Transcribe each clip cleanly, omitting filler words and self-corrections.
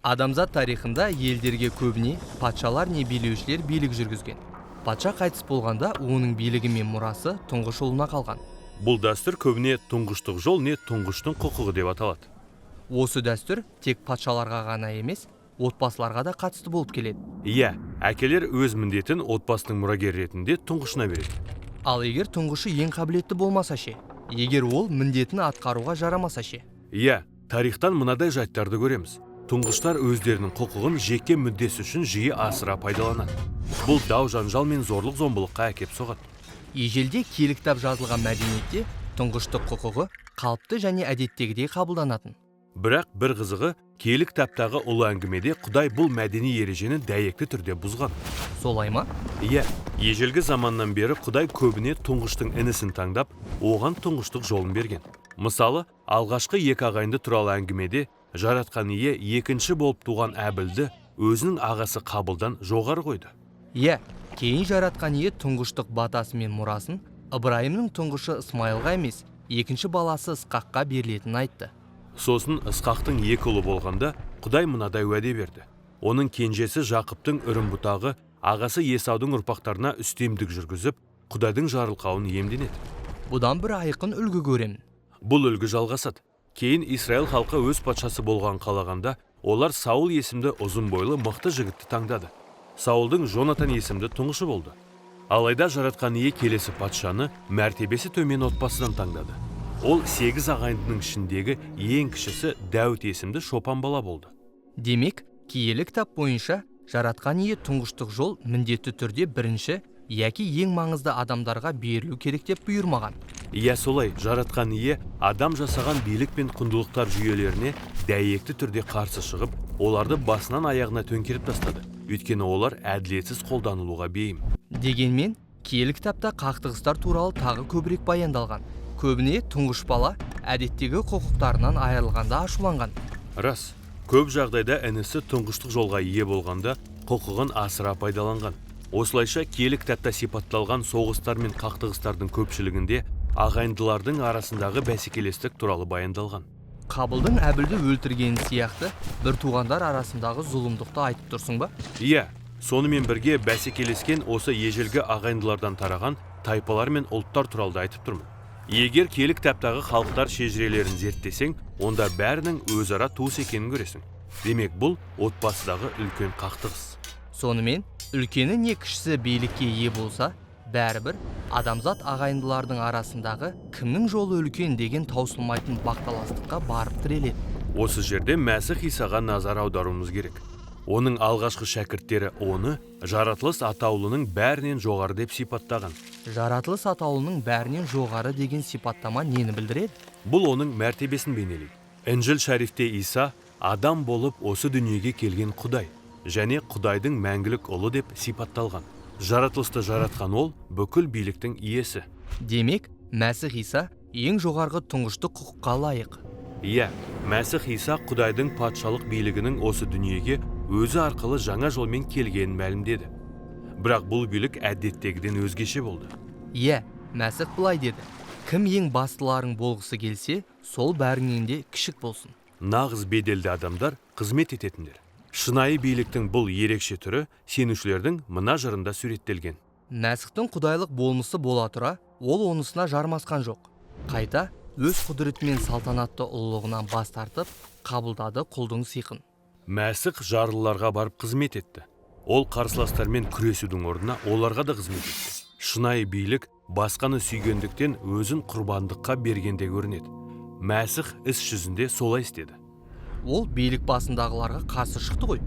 Адамзат тарихында елдерге көбіне патшалар не билеушілер билік жүргізген. Патша қайтыс болғанда оның билігі мен мұрасы тұңғыш ұлына қалған. Бұл дәстүр көбіне тұңғыштық жол не тұңғыштың құқығы деп аталады. Осы дәстүр тек патшаларға ғана емес, отбасыларға да қатысты болып келеді. Иә, әкелер өз міндетін отбасының мұрагері ретінде тұңғышына береді. Ал егер тұңғышы ең қабілетті болмаса ше? Егер ол міндетін атқаруға жарамаса ше? Иә, тарихтан мынадай жайттарды көреміз. Тұңғыштар өздерінің құқығын жеке мүддесі үшін жиі асыра пайдаланады. Бұл дау жанжал мен зорлық зомбылыққа әкеп соғады. Ежелде киелі кітап жазылған мәдениетте тұңғыштық құқығы қалыпты және әдеттегідей қабылданатын. Бірақ бір қызығы, киелі кітаптағы ұлы әңгімеде Құдай бұл мәдени ережені дәйекті түрде бұзған. Солай ма? Иә, ежелгі заманнан бері Құдай көбіне тұңғыштың інісін таңдап, оған тұңғыштық жолын берген. Мысалы, алғашқы екі ағайынды туралы әңгімеде жаратқан ие екінші болып туған Әбілді өзінің ағасы Қабылдан жоғары қойды. Иә, кейін жаратқан ие тұңғыштық батасы мен мұрасын Ыбырайымның тұңғышы Исмайылға емес, екінші баласы Ысқаққа берілетінін айтты. Сосын Ысқақтың екі ұлы болғанда Құдай мынадай уәде берді. Оның кенжесі Жақыптың үрім бұтағы ағасы Есаудың ұрпақтарына үстемдік жүргізіп, Құдайдың жарылқауын иемденеді. Бұдан бір айқын үлгі көремін. Бұл үлгі жалғасады. Кейін Израиль халқы өз патшасы болған қалағанда, олар Саул есімді ұзын бойлы мықты жігітті таңдады. Саулдың Жонатан есімді тұңғышы болды. Алайда жаратқан ие келесі патшаны мәртебесі төмен отбасыдан таңдады. Ол 8 ағайындының ішіндегі ең кішісі Дәуіт есімді шопан бала болды. Демек, киелі кітап бойынша жаратқан ие тұңғыштық жол міндетті түрде бірінші яки ең маңызды адамдарға берілу керек деп бұйырмаған. Иә, солай, жаратқан ие адам жасаған билік пен құндылықтар жүйелеріне дәйекті түрде қарсы шығып, оларды басынан аяғына төңкеріп тастады. Өйткені олар әділетсіз қолданылуға бейім. Дегенмен, киелі кітапта қақтығыстар туралы тағы көбірек баяндалған. Көбіне тұңғыш бала әдеттегі құқықтарынан айырылғанда ашуланған. Рас, көп жағдайда інісі тұңғыштық жолға ие болғанда құқығын асыра пайдаланған. Осылайша киелі кітапта сипатталған соғыстар мен қақтығыстардың көпшілігінде ағайындылардың арасындағы бәсекелестік туралы баяндалған. Қабылдың Әбілді өлтіргені сияқты бір туғандар арасындағы зұлымдықты айтып тұрсың ба? Иә, сонымен бірге бәсекелескен осы ежелгі ағайындылардан тараған тайпалар мен ұлттар туралы айтып тұрмын. Егер киелі кітаптағы халықтар шежірелерін зерттесең, онда бәрінің өзара туыс екенін көресің. Демек, бұл отбасыдағы үлкен қақтығыс. Сонымен, үлкені не кішісі билікке ие болса, бәрібір адамзат ағайындылардың арасындағы кімнің жолы үлкен деген таусылмайтын бақталастыққа барып тіреледі. Осы жерде Мәсіх Исаға назар аударуымыз керек. Оның алғашқы шәкірттері оны жаратылыс атаулының бәрінен жоғары деп сипаттаған. Жаратылыс атаулының бәрінен жоғары деген сипаттама нені білдіреді? Бұл оның мәртебесін бейнелейді. Інжіл шәрифте Иса адам болып осы дүниеге келген Құдай және Құдайдың мәңгілік ұлы деп сипатталған. Жаратылысты жаратқан ол бүкіл биліктің иесі. Демек, Мәсіх Иса ең жоғарғы тұңғыштық құқыққа лайық. Иә, Мәсіх Иса Құдайдың патшалық билігінің осы дүниеге өзі арқылы жаңа жолмен келгенін мәлімдеді. Бірақ бұл билік әдеттегіден өзгеше болды. Иә, Мәсіх былай деді: кім ең бастыларың болғысы келсе, сол бәрінен де кішік болсын. Нағыз беделді адамдар қызмет ететіндер. Шынайы биліктің бұл ерекше түрі сенушілердің мына жырында суреттелген. Мәсіхтің құдайлық болмысы бола тұра, ол онысына жармасқан жоқ. Қайта өз құдіретімен салтанатты ұлылығынан бас тартып, қабылдады құлдың сыйқын. Мәсіх жарлыларға барып қызмет етті. Ол қарсыластармен күресудің орнына оларға да қызмет етті. Шынайы билік басқаны сүйгендіктен өзін құрбандыққа бергенде көрінеді. Мәсіх іс жүзінде солай істеді. Ол билік басындағыларға қарсы шықты ғой.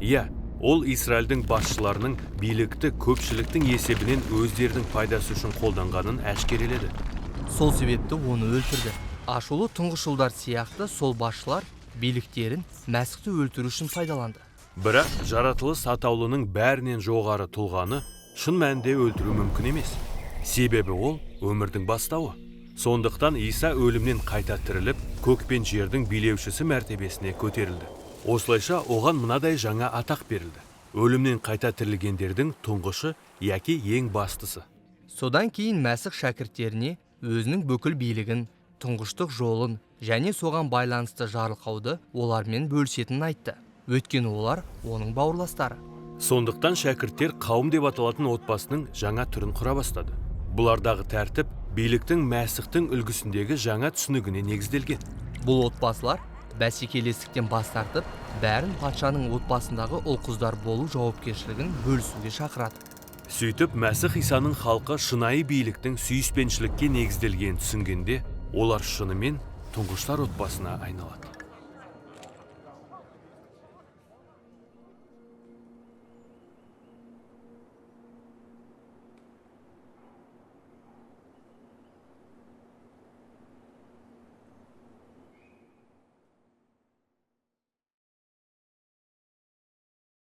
Иә, ол Израильдің басшыларының билікті көпшіліктің есебінен өздерінің пайдасы үшін қолданғанын әшкереледі. Сол себепті оны өлтірді. Ашулы тұңғыш ұлдар сияқты сол басшылар биліктерін Мәсіхті өлтіру үшін пайдаланды. Бірақ жаратылыс атаулының бәрінен жоғары тұлғаны шын мәнінде өлтіру мүмкін емес. Себебі ол өмірдің бастауы. Сондықтан Иса өлімнен қайта тіріліп, көк пен жердің билеушісі мәртебесіне көтерілді. Осылайша оған мынадай жаңа атақ берілді. Өлімнен қайта тірілгендердің тұңғышы яки ең бастысы. Содан кейін Мәсіх шәкірттеріне өзінің бүкіл билігін, тұңғыштық жолын және соған байланысты жарылқауды олармен бөлісетінін айтты. өйткені олар оның бауырластары. Сондықтан шәкірттер қауым деп аталатын отбасының жаңа түрін құра бастады. Бұлардағы тәртіп биліктің мәсіхтің үлгісіндегі жаңа түсінігіне негізделген. Бұл отбасылар бәсекелестіктен бас тартып, бәрін патшаның отбасындағы ұл-қыздар болу жауапкершілігін бөлісуге шақырады. Сөйтіп, Мәсіх Исаның халқы шынайы биліктің сүйіспеншілікке негізделгенін түсінгенде, олар шынымен тұңғыштар отбасына айналады.